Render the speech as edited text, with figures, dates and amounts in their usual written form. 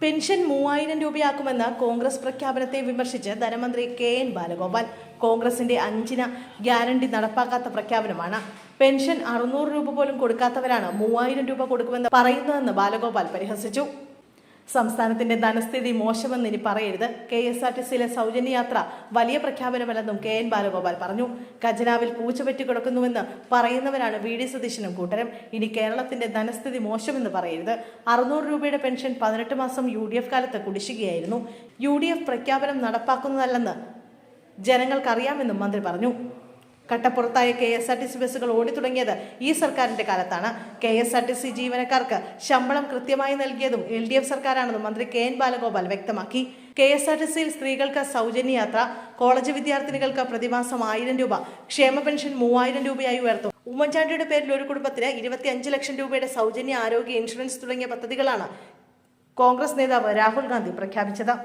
Pension 3000 രൂപയാക്കുമെന്ന Congress പ്രഖ്യാപനത്തെ വിമർശിച്ച് ധനമന്ത്രി KN Balagopal. കോൺഗ്രസിന്റെ 5 ഗ്യാരണ്ടി നടപ്പാക്കാത്ത പ്രഖ്യാപനമാണ്. പെൻഷൻ 600 രൂപ പോലും കൊടുക്കാത്തവരാണ് 3000 രൂപ കൊടുക്കുമെന്ന് പറയുന്നതെന്ന് ബാലഗോപാൽ പരിഹസിച്ചു. സംസ്ഥാനത്തിന്റെ ധനസ്ഥിതി മോശമെന്ന് ഇനി പറയരുത്. KSRTCയിലെ സൗജന്യ യാത്ര വലിയ പ്രഖ്യാപനമല്ലെന്നും KN ബാലഗോപാൽ പറഞ്ഞു. ഖജനാവിൽ പൂച്ച പെറ്റി കിടക്കുന്നുവെന്ന് പറയുന്നവരാണ് VD സതീശനും കൂട്ടരും. ഇനി കേരളത്തിന്റെ ധനസ്ഥിതി മോശമെന്ന് പറയരുത്. 600 രൂപയുടെ പെൻഷൻ 18 മാസം UDF കാലത്ത് കുടിശ്ശികയായിരുന്നു. UDF പ്രഖ്യാപനം നടപ്പാക്കുന്നതല്ലെന്ന് ജനങ്ങൾക്കറിയാമെന്നും മന്ത്രി പറഞ്ഞു. കട്ടപ്പുറത്തായ KSRTC ബസ്സുകൾ ഓടിത്തുടങ്ങിയത് ഈ സർക്കാരിന്റെ കാലത്താണ്. KSRTC ജീവനക്കാർക്ക് ശമ്പളം കൃത്യമായി നൽകിയതും LDF സർക്കാരാണെന്നും മന്ത്രി KN ബാലഗോപാൽ വ്യക്തമാക്കി. KSRTCയിൽ സ്ത്രീകൾക്ക് സൗജന്യ യാത്ര, കോളേജ് വിദ്യാർത്ഥിനികൾക്ക് പ്രതിമാസം 1000 രൂപ, ക്ഷേമ പെൻഷൻ 3000 രൂപയായി ഉയർത്തും. ഉമ്മൻചാണ്ടിയുടെ പേരിൽ ഒരു കുടുംബത്തിന് 25 ലക്ഷം രൂപയുടെ സൗജന്യ ആരോഗ്യ ഇൻഷുറൻസ് തുടങ്ങിയ പദ്ധതികളാണ് കോൺഗ്രസ് നേതാവ് രാഹുൽ ഗാന്ധി പ്രഖ്യാപിച്ചത്.